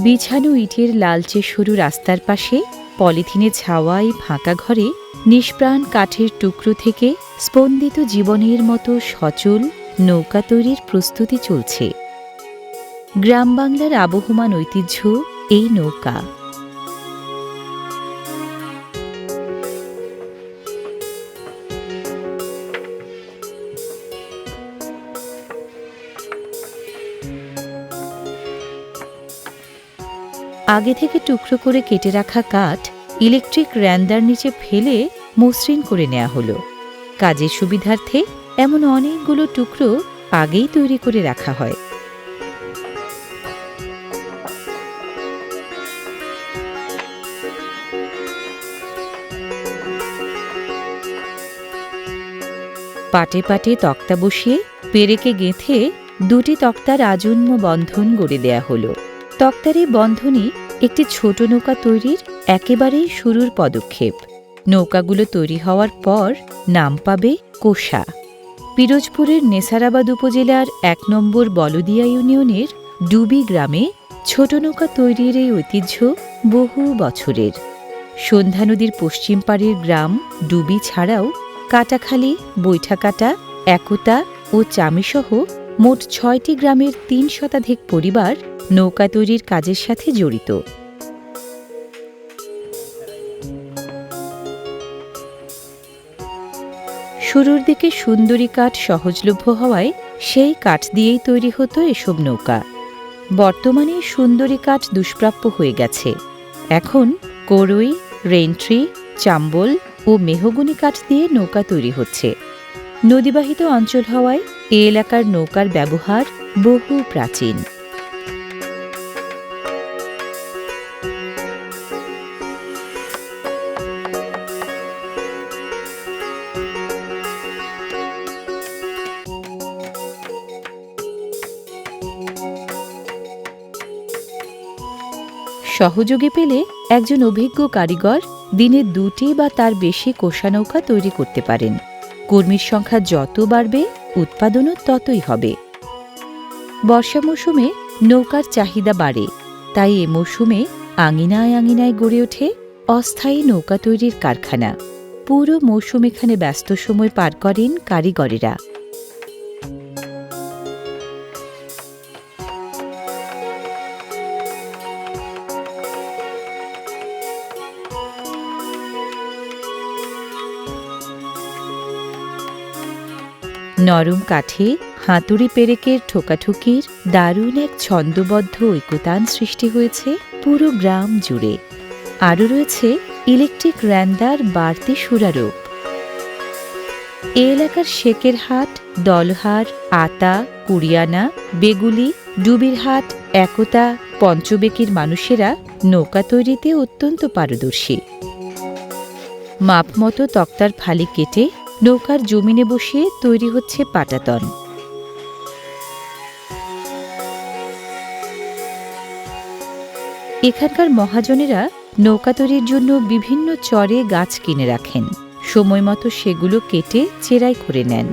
বিছানো ইটের লালচে সরু রাস্তার পাশে পলিথিনে ছাওয়া এই ফাঁকা ঘরে নিষ্প্রাণ কাঠের টুকরো থেকে স্পন্দিত জীবনের মতো সচল নৌকা তৈরির প্রস্তুতি চলছে। গ্রাম বাংলার আবহমান ঐতিহ্য এই নৌকা। আগে থেকে টুকরো করে কেটে রাখা কাঠ ইলেকট্রিক র্যান্দার নিচে ফেলে মসৃণ করে নেওয়া হলো। কাজের সুবিধার্থে এমন অনেকগুলো টুকরো আগেই তৈরি করে রাখা হয়। পাটে পাটে তক্তা বসিয়ে পেরেকে গেঁথে দুটি তক্তার আজন্ম বন্ধন গড়ে দেয়া হলো। তক্তার এই বন্ধনই একটি ছোট নৌকা তৈরির একেবারেই শুরুর পদক্ষেপ। নৌকাগুলো তৈরি হওয়ার পর নাম পাবে কোষা। পিরোজপুরের নেসারাবাদ উপজেলার ১ নম্বর বলদিয়া ইউনিয়নের ডুবি গ্রামে ছোট নৌকা তৈরির এই ঐতিহ্য বহু বছরের। সন্ধ্যা নদীর পশ্চিম পাড়ের গ্রাম ডুবি ছাড়াও কাটাখালী, বৈঠাকাটা, একতা ও চামিসহ মোট ৬টি গ্রামের ৩ শতাধিক পরিবার নৌকা তৈরির কাজের সাথে জড়িত। শুরুর দিকে সুন্দরী কাঠ সহজলভ্য হওয়ায় সেই কাঠ দিয়েই তৈরি হতো এসব নৌকা। বর্তমানে সুন্দরী কাঠ দুষ্প্রাপ্য হয়ে গেছে। এখন করই, রেইনট্রি, চাম্বল ও মেহগনি কাঠ দিয়ে নৌকা তৈরি হচ্ছে। নদীবাহিত অঞ্চল হওয়ায় এ এলাকার নৌকার ব্যবহার বহু প্রাচীন। সহযোগী পেলে একজন অভিজ্ঞ কারিগর দিনে ২টি বা তার বেশি কোষা নৌকা তৈরি করতে পারেন। কর্মীর সংখ্যা যত বাড়বে উৎপাদনও ততই হবে। বর্ষা মৌসুমে নৌকার চাহিদা বাড়ে, তাই এ মৌসুমে আঙিনায় আঙিনায় গড়ে ওঠে অস্থায়ী নৌকা তৈরির কারখানা। পুরো মৌসুম এখানে ব্যস্ত সময় পার করেন কারিগরেরা। নরম কাঠে হাতুড়ি পেরেকের ঠোকাঠুকির দারুণ এক ছন্দবদ্ধ ঐকতান সৃষ্টি হয়েছে পুরো গ্রাম জুড়ে। আরও রয়েছে ইলেকট্রিক র্যান্দার বাড়তি সুরারোপ। এ এলাকার শেকেরহাট, দলহার, আতা, কুড়িয়ানা, বেগুলি, ডুবিরহাট, একতা, পঞ্চবেকির মানুষেরা নৌকা তৈরিতে অত্যন্ত পারদর্শী। মাপমতো তক্তার ফালি কেটে নৌকার জমিনে বসিয়ে তৈরি হচ্ছে পাটাতন। এখানকার মহাজনেরা নৌকা তৈরির জন্য বিভিন্ন চরে গাছ কিনে রাখেন। সময় মতো সেগুলো কেটে চেরাই করে নেন।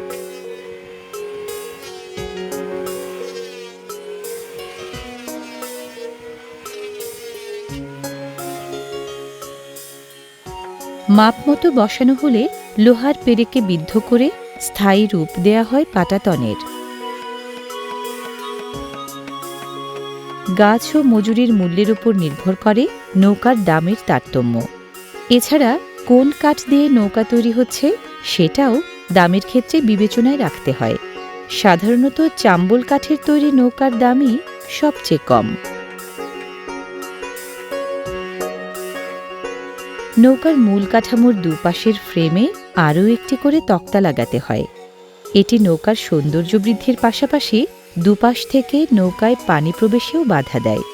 মাপ মতো বসানো হলে লোহার পেরেকে বিদ্ধ করে স্থায়ী রূপ দেয়া হয় পাটাতনের। গাছ ও মজুরির মূল্যের উপর নির্ভর করে নৌকার দামের তারতম্য। এছাড়া কোন কাঠ দিয়ে নৌকা তৈরি হচ্ছে সেটাও দামের ক্ষেত্রে বিবেচনায় রাখতে হয়। সাধারণত চাম্বল কাঠের তৈরি নৌকার দামই সবচেয়ে কম। নৌকার মূল কাঠামোর দুপাশের ফ্রেমে আরও একটি করে তক্তা লাগাতে হয়। এটি নৌকার সৌন্দর্য বৃদ্ধির পাশাপাশি দুপাশ থেকে নৌকায় পানি প্রবেশেও বাধা দেয়।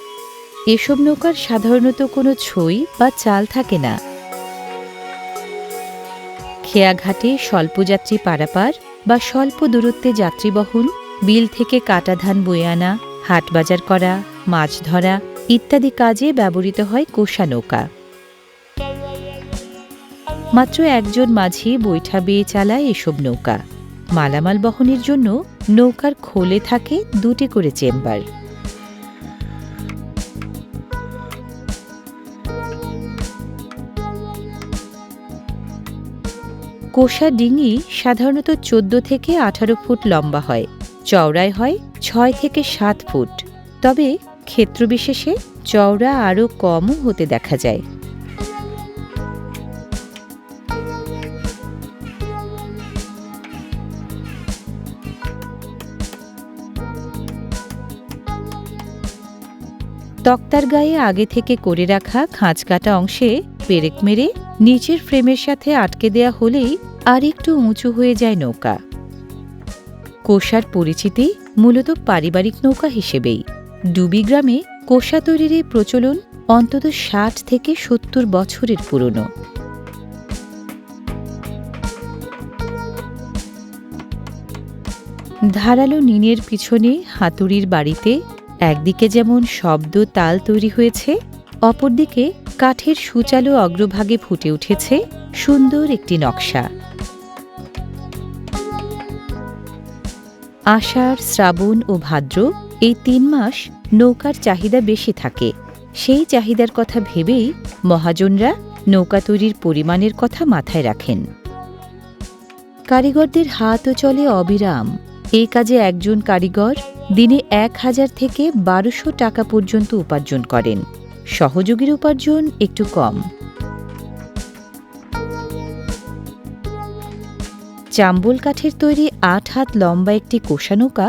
এসব নৌকার সাধারণত কোনো ছই বা চাল থাকে না। খেয়াঘাটে স্বল্পযাত্রী পারাপার বা স্বল্প দূরত্বে যাত্রী বহন, বিল থেকে কাটা ধান বয়ে আনা, হাটবাজার করা, মাছ ধরা ইত্যাদি কাজে ব্যবহৃত হয় কোষা নৌকা। মাত্র একজন মাঝি বৈঠা বেয়ে চালায় এসব নৌকা। মালামাল বহনের জন্য নৌকার খোলে থাকে দুটি করে চেম্বার। কোষা ডিঙি সাধারণত 14 থেকে 18 ফুট লম্বা হয়, চওড়ায় হয় 6 থেকে 7 ফুট। তবে ক্ষেত্রবিশেষে চওড়া আরও কমও হতে দেখা যায়। তক্তার গায়ে আগে থেকে করে রাখা খাঁজ কাটা অংশে পেরেক মেরে নিচের ফ্রেমের সাথে আটকে দেয়া হলেই আর একটু উঁচু হয়ে যায় নৌকা। কোষার পরিচিতি মূলত পারিবারিক নৌকা হিসেবেই। ডুবি গ্রামে কোষা তৈরির এই প্রচলন অন্তত 60 থেকে 70 বছরের পুরনো। ধারালো নিনের পিছনে হাতুড়ির বাড়িতে একদিকে যেমন শব্দ তাল তৈরি হয়েছে, অপরদিকে কাঠের সুচালো অগ্রভাগে ফুটে উঠেছে সুন্দর একটি নকশা। আষাঢ়, শ্রাবণ ও ভাদ্র এই 3 মাস নৌকার চাহিদা বেশি থাকে। সেই চাহিদার কথা ভেবেই মহাজনরা নৌকা তৈরির পরিমাণের কথা মাথায় রাখেন। কারিগরদের হাতও চলে অবিরাম। এই কাজে একজন কারিগর দিনে 1000 থেকে 1200 টাকা পর্যন্ত উপার্জন করেন। সহযোগীর উপার্জন একটু কম। চাম্বল কাঠের তৈরি 8 হাত লম্বা একটি কোষা নৌকা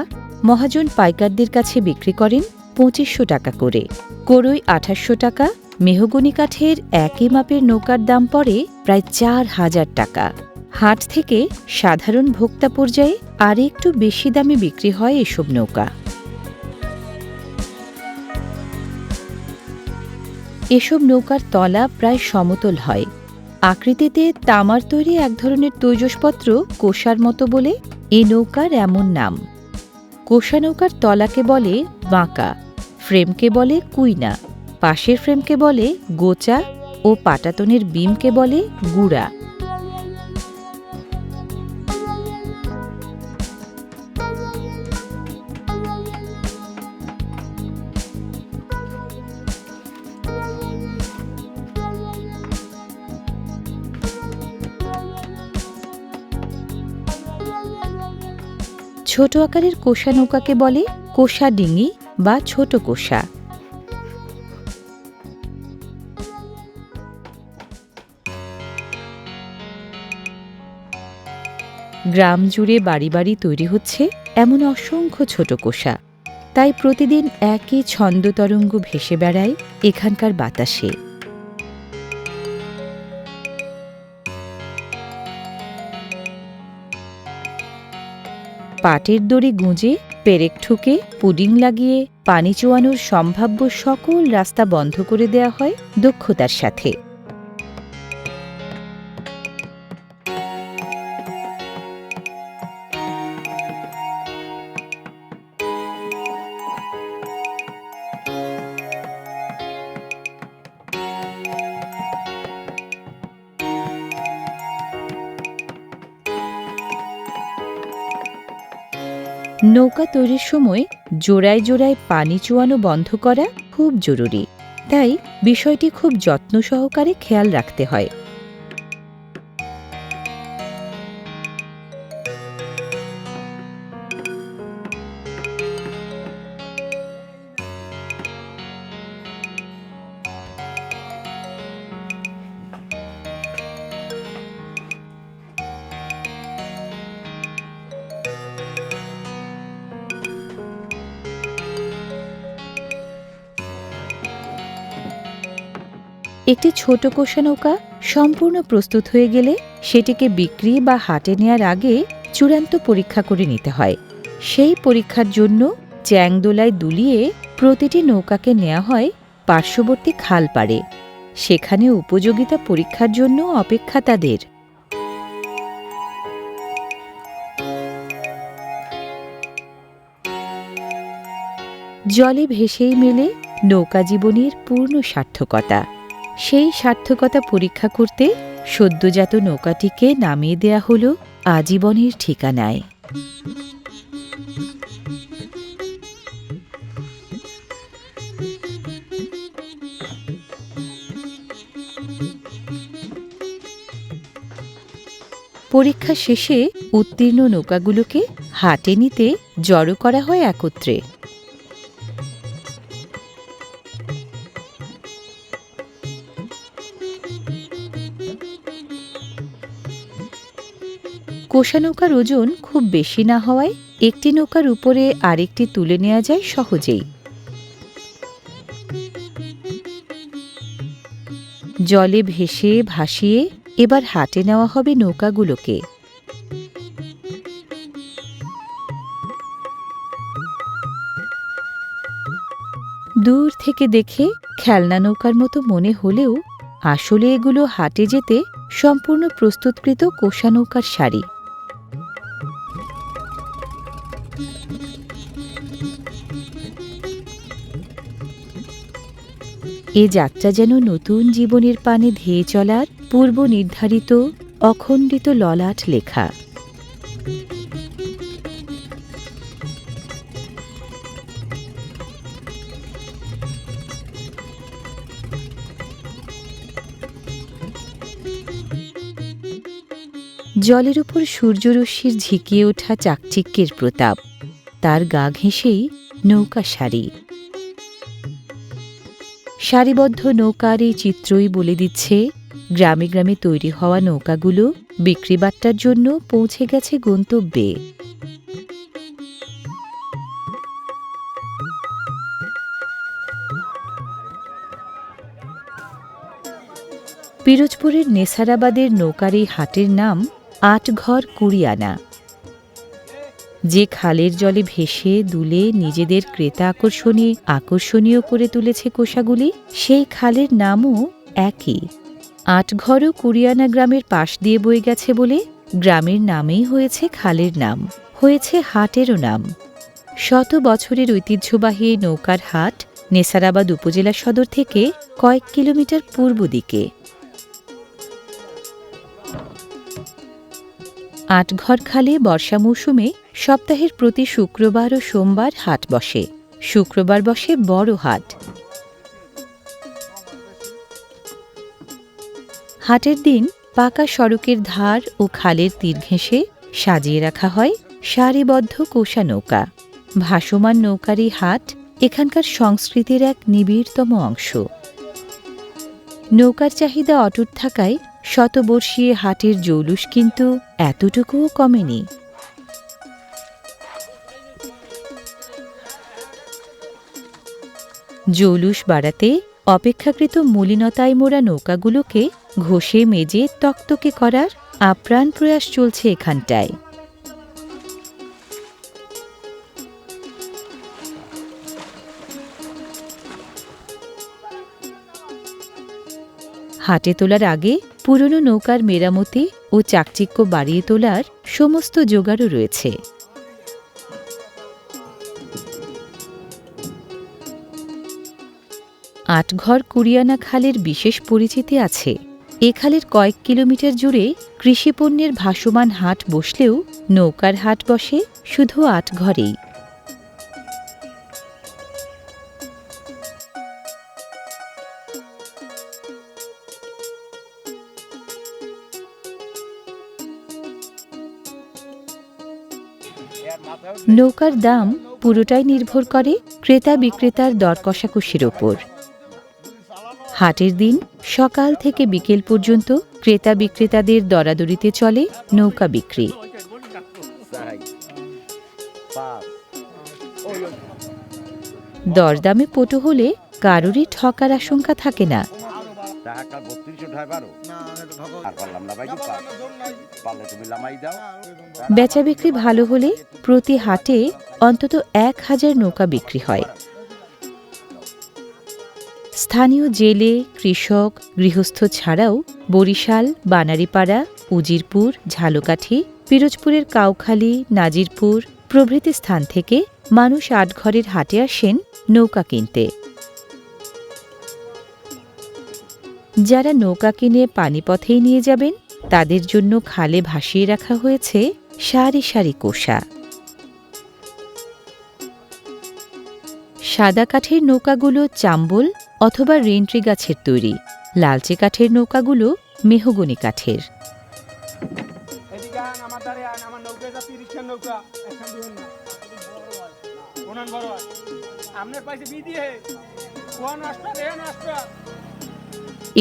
মহাজন পাইকারদের কাছে বিক্রি করেন 2500 টাকা করে। কোরই 2800 টাকা। মেহগনি কাঠের একই মাপের নৌকার দাম পড়ে প্রায় 4000 টাকা। হাট থেকে সাধারণ ভোক্তা পর্যায়ে আর একটু বেশি দামে বিক্রি হয় এসব নৌকা। এসব নৌকার তলা প্রায় সমতল হয়। আকৃতিতে তামার তৈরি এক ধরনের তৈজসপত্র কোষার মতো বলে এ নৌকার এমন নাম। কোষা নৌকার তলাকে বলে বাঁকা, ফ্রেমকে বলে কুইনা, পাশের ফ্রেমকে বলে গোচা ও পাটাতনের বিমকে বলে গুড়া। ছোট আকারের কোষা নৌকাকে বলে কোষা ডিঙি বা ছোট কোষা। গ্রাম জুড়ে বাড়ি বাড়ি তৈরি হচ্ছে এমন অসংখ্য ছোট কোষা। তাই প্রতিদিন একই ছন্দতরঙ্গ ভেসে বেড়ায় এখানকার বাতাসে। পাটের দড়ি গুঁজে, পেরেক ঠুকে, পুডিং লাগিয়ে পানি চোয়ানোর সম্ভাব্য সকল রাস্তা বন্ধ করে দেয়া হয় দক্ষতার সাথে। নৌকা তৈরির সময় জোড়ায় জোড়ায় পানি চুয়ানো বন্ধ করা খুব জরুরি। তাই বিষয়টি খুব যত্ন সহকারে খেয়াল রাখতে হয়। একটি ছোট কোষা নৌকা সম্পূর্ণ প্রস্তুত হয়ে গেলে সেটিকে বিক্রি বা হাটে নেয়ার আগে চূড়ান্ত পরীক্ষা করে নিতে হয়। সেই পরীক্ষার জন্য চ্যাংদোলায় দুলিয়ে প্রতিটি নৌকাকে নেওয়া হয় পার্শ্ববর্তী খাল পাড়ে। সেখানে উপযোগিতা পরীক্ষার জন্য অপেক্ষা তাদের। জলে ভেসেই মেলে নৌকা জীবনের পূর্ণ সার্থকতা। সেই সার্থকতা পরীক্ষা করতে সদ্যজাত নৌকাটিকে নামিয়ে দেয়া হল আজীবনের ঠিকানায়। পরীক্ষা শেষে উত্তীর্ণ নৌকাগুলোকে হাটে নিতে জড়ো করা হয় একত্রে। কোষা নৌকার ওজন খুব বেশি না হওয়ায় একটি নৌকার উপরে আরেকটি তুলে নেওয়া যায় সহজেই। জলে ভেসে ভাসিয়ে এবার হাটে নেওয়া হবে নৌকাগুলোকে। দূর থেকে দেখে খেলনা নৌকার মতো মনে হলেও আসলে এগুলো হাটে যেতে সম্পূর্ণ প্রস্তুতকৃত কোষা নৌকার সারি। এ যাত্রা যেন নতুন জীবনের পানে ধেয়ে চলার পূর্ব নির্ধারিত অখণ্ডিত ললাট লেখা। জলের উপর সূর্যরশ্মির ঝিকিয়ে ওঠা চাকচিক্যের প্রতাপ, তার গা ঘেঁষেই নৌকা সারি। সারিবদ্ধ নৌকার এই চিত্রই বলে দিচ্ছে গ্রামে গ্রামে তৈরি হওয়া নৌকাগুলো বিক্রিবাট্টার জন্য পৌঁছে গেছে গন্তব্যে। পিরোজপুরের নেসারাবাদের নৌকার এই হাটের নাম আটঘর কুড়িয়ানা। যে খালের জলে ভেসে দুলে নিজেদের ক্রেতা আকর্ষণীয় করে তুলেছে কোষাগুলি, সেই খালের নামও একই। আটঘরও কুড়িয়ানা গ্রামের পাশ দিয়ে বয়ে গেছে বলে গ্রামের নামেই হয়েছে খালের নাম, হয়েছে হাটেরও নাম। শত বছরের ঐতিহ্যবাহী নৌকার হাট নেসারাবাদ উপজেলা সদর থেকে কয়েক কিলোমিটার পূর্ব দিকে। আটঘর খালে বর্ষা মৌসুমে সপ্তাহের প্রতি শুক্রবার ও সোমবার হাট বসে। শুক্রবার বসে বড় হাট। হাটের দিন পাকা সড়কের ধার ও খালের তীর ঘেঁষে সাজিয়ে রাখা হয় সারিবদ্ধ কোষা নৌকা। ভাসমান নৌকারই হাট এখানকার সংস্কৃতির এক নিবিড়তম অংশ। নৌকার চাহিদা অটুট থাকায় শতবর্ষীয় হাটের জৌলুস কিন্তু এতটুকুও কমেনি। জৌলুস বাড়াতে অপেক্ষাকৃত মলিনতায় মোড়া নৌকাগুলোকে ঘষে মেজে তকতকে করার আপ্রাণ প্রয়াস চলছে এখানটায়। হাটে তোলার আগে পুরনো নৌকার মেরামতি ও চাকচিক্য বাড়িয়ে তোলার সমস্ত জোগাড়ও রয়েছে। আটঘর কুড়িয়ানা খালের বিশেষ পরিচিতি আছে। এ খালের কয়েক কিলোমিটার জুড়ে কৃষিপণ্যের ভাসমান হাট বসলেও নৌকার হাট বসে শুধু আটঘরেই। নৌকার দাম পুরোটাই নির্ভর করে ক্রেতা বিক্রেতার দর কষাকষির ওপর। হাটের দিন সকাল থেকে বিকেল পর্যন্ত ক্রেতা বিক্রেতাদের দরাদরিতে চলে নৌকা বিক্রি। দরদামে পটু হলে কারোরই ঠকার আশঙ্কা থাকে না। বেচা বিক্রি ভালো হলে প্রতি হাটে অন্তত 1000 নৌকা বিক্রি হয়। স্থানীয় জেলে, কৃষক, গৃহস্থ ছাড়াও বরিশাল, বানারীপাড়া, উজিরপুর, ঝালকাঠি, পিরোজপুরের কাউখালী, নাজিরপুর প্রভৃতি স্থান থেকে মানুষ আটঘরের হাটে আসেন নৌকা কিনতে। যারা নৌকা কিনে পানিপথেই নিয়ে যাবেন তাদের জন্য খালে ভাসিয়ে রাখা হয়েছে সারি সারি কোষা। সাদা কাঠের নৌকাগুলো চাম্বল অথবা রেন্ট্রি গাছের তৈরি, লালচে কাঠের নৌকাগুলো মেহগনি কাঠের।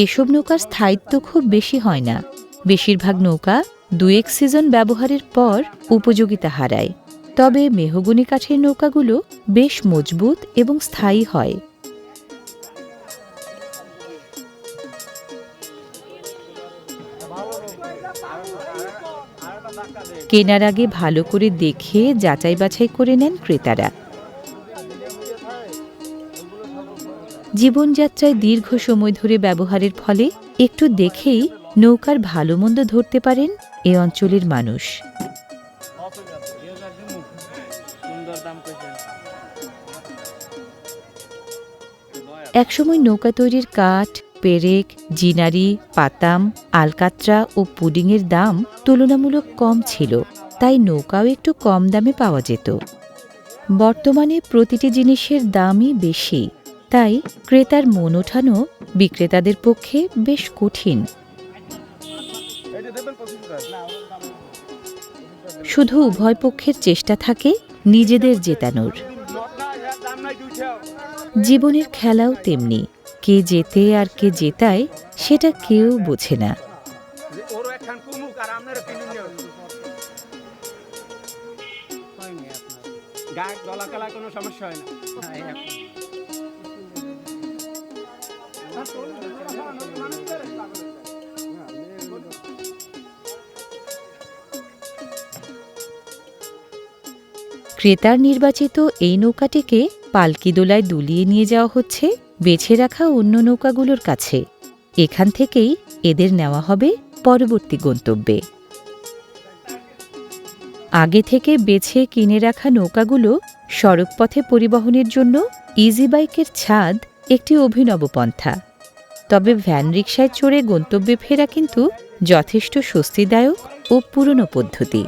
এসব নৌকার স্থায়িত্ব খুব বেশি হয় না। বেশিরভাগ নৌকা 2-1 সিজন ব্যবহারের পর উপযোগিতা হারায়। তবে মেহগনি কাঠের নৌকাগুলো বেশ মজবুত এবং স্থায়ী হয়। কেনার আগে ভালো করে দেখে যাচাই বাছাই করে নেন ক্রেতারা। জীবনযাত্রায় দীর্ঘ সময় ধরে ব্যবহারের ফলে একটু দেখেই নৌকার ভালো মন্দ ধরতে পারেন এ অঞ্চলের মানুষ। একসময় নৌকা তৈরির কাঠ, পেরেক, জিনারি, পাতাম, আলকাত্রা ও পুডিংয়ের দাম তুলনামূলক কম ছিল, তাই নৌকাও একটু কম দামে পাওয়া যেত। বর্তমানে প্রতিটি জিনিসের দামই বেশি, তাই ক্রেতার মন ওঠানো বিক্রেতাদের পক্ষে বেশ কঠিন। শুধু উভয় পক্ষের চেষ্টা থাকে নিজেদের জেতানোর। জীবনের খেলাও তেমনি, কে জেতে আর কে জেতায় সেটা কেউ বোঝে না। ক্রেতার নির্বাচিত এই নৌকাটিকে পালকি দোলায় দুলিয়ে নিয়ে যাওয়া হচ্ছে বেছে রাখা অন্য নৌকাগুলোর কাছে। এখান থেকেই এদের নেওয়া হবে পরবর্তী গন্তব্যে। আগে থেকে বেছে কিনে রাখা নৌকাগুলো সড়কপথে পরিবহনের জন্য ইজি বাইকের ছাদ একটি অভিনব পন্থা। তবে ভ্যান রিকশায় চড়ে গন্তব্যে ফেরা কিন্তু যথেষ্ট স্বস্তিদায়ক ও পুরনো পদ্ধতি।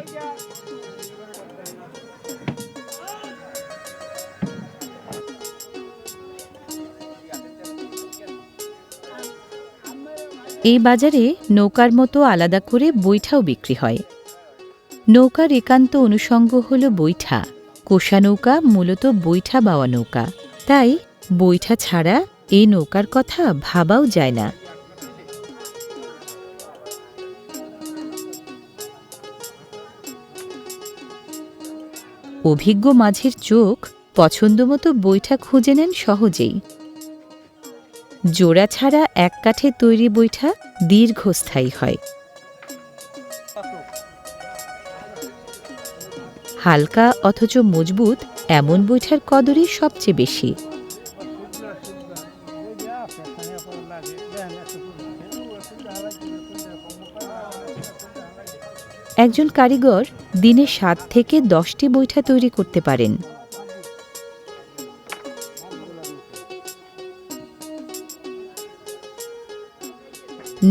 এই বাজারে নৌকার মতো আলাদা করে বৈঠাও বিক্রি হয়। নৌকার একান্ত অনুষঙ্গ হল বৈঠা। কোষা নৌকা মূলত বৈঠা বাওয়া নৌকা, তাই বৈঠা ছাড়া এই নৌকার কথা ভাবাও যায় না। অভিজ্ঞ মাঝির চোখ পছন্দমতো বৈঠা খুঁজে নেন সহজেই। জোড়া ছাড়া এক কাঠে তৈরি বৈঠা দীর্ঘস্থায়ী হয়। হালকা অথচ মজবুত এমন বৈঠার কদরই সবচেয়ে বেশি। একজন কারিগর দিনে 7 থেকে 10টি বৈঠা তৈরি করতে পারেন।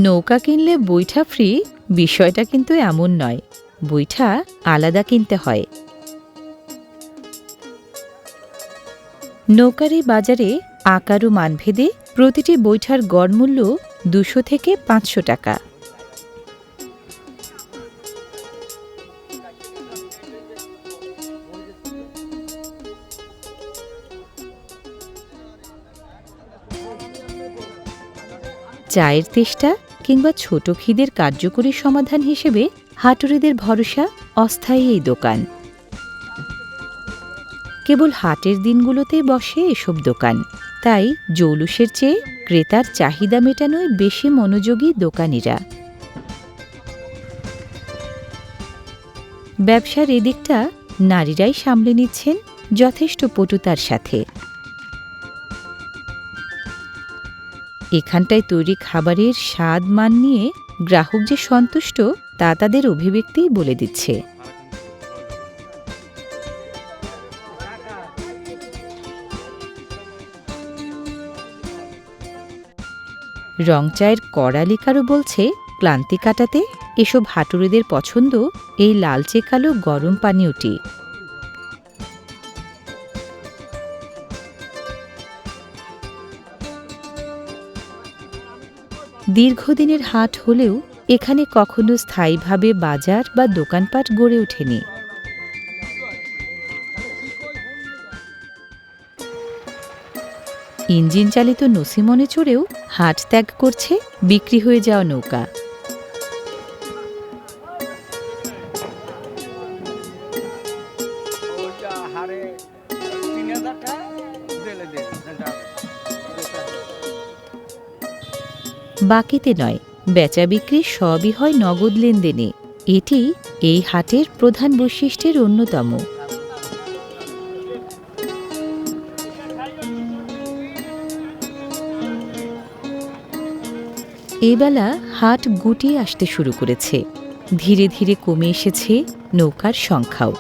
নৌকা কিনলে বৈঠা ফ্রি বিষয়টা কিন্তু এমন নয়, বৈঠা আলাদা কিনতে হয়। নৌকার এই বাজারে আকার ও মানভেদে প্রতিটি বৈঠার গড় মূল্য 200 থেকে 500 টাকা। চায়ের তেষ্টা কিংবা ছোট খিদের কার্যকরী সমাধান হিসেবে হাটুরিদের ভরসা অস্থায়ী এই দোকান। কেবল হাটের দিনগুলোতেই বসে এসব দোকান, তাই জৌলুসের চেয়ে ক্রেতার চাহিদা মেটানোয় বেশি মনোযোগী দোকানিরা। ব্যবসার এদিকটা নারীরাই সামলে নিচ্ছেন যথেষ্ট পটুতার সাথে। এখানটায় তৈরি খাবারের স্বাদ মান নিয়ে গ্রাহক যে সন্তুষ্ট তা তাদের অভিব্যক্তিই বলে দিচ্ছে। রং চায়ের কড়ালিকারও বলছে ক্লান্তি কাটাতে এসব হাটুরেদের পছন্দ এই লালচে কালো গরম পানীয় টি। দীর্ঘদিনের হাট হলেও এখানে কখনো স্থায়ীভাবে বাজার বা দোকানপাট গড়ে ওঠেনি। ইঞ্জিন চালিত নসিমনে চড়েও হাট ত্যাগ করছে বিক্রি হয়ে যাওয়া নৌকা। বাকিতে নয়, বেচা বিক্রি সবই হয় নগদ লেনদেনে। এটি এই হাটের প্রধান বৈশিষ্ট্যের অন্যতম। এবেলা হাট গুটিয়ে আসতে শুরু করেছে। ধীরে ধীরে কমে এসেছে নৌকার সংখ্যাও।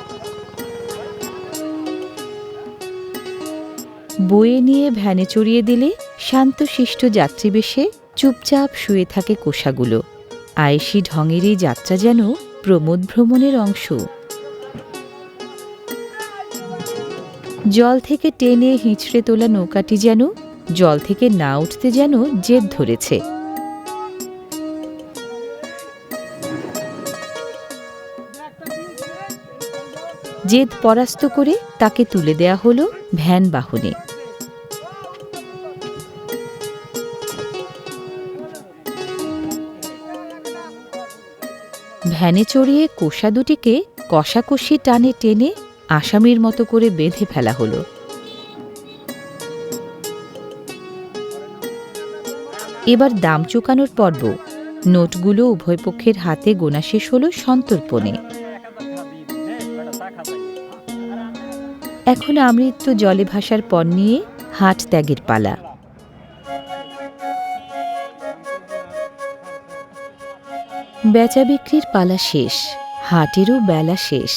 বয়ে নিয়ে ভ্যানে চড়িয়ে দিলে শান্তশিষ্ট যাত্রীবেশে চুপচাপ শুয়ে থাকে কোষাগুলো। আয়েশি ঢঙের এই যাত্রা যেন প্রমোদ ভ্রমণের অংশ। জল থেকে টেনে হিঁচড়ে তোলা নৌকাটি যেন জল থেকে না উঠতে যেন জেদ ধরেছে। জেদ পরাস্ত করে তাকে তুলে দেয়া হলো ভ্যান বাহনে। ভ্যানে চড়িয়ে কোষা দুটিকে কষাকষি টানে টেনে আসামির মতো করে বেঁধে ফেলা হলো। এবার দাম চুকানোর পর্ব। নোটগুলো উভয় পক্ষের হাতে গোনা শেষ হলো সন্তর্পণে। এখন আমৃত্যু জলে ভাসার পর নিয়ে হাট ত্যাগের পালা। বেচা বিক্রির পালা শেষ, হাটেরও বেলা শেষ।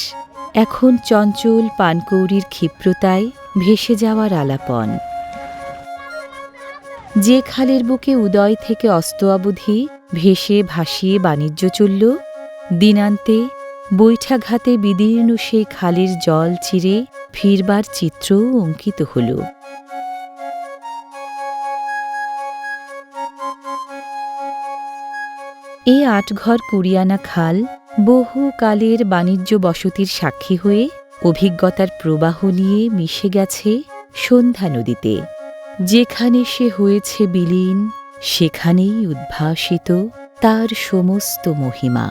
এখন চঞ্চল পানকৌড়ির ক্ষিপ্রতায় ভেসে যাওয়ার আলাপন। যে খালের বুকে উদয় থেকে অস্ত অবধি ভেসে ভাসিয়ে বাণিজ্য চলল, দিনান্তে বৈঠাঘাতে বিদীর্ণ সেই খালের জল চিরে ফিরবার চিত্রও অঙ্কিত হল। এই ৮ ঘর কুড়িয়ানা খাল বহু কালের বাণিজ্য বসতির সাক্ষী হয়ে অভিজ্ঞতার প্রবাহ নিয়ে মিশে গেছে সন্ধ্যা নদীতে। যেখানে সে হয়েছে বিলীন, সেখানেই উদ্ভাসিত তার সমস্ত মহিমা।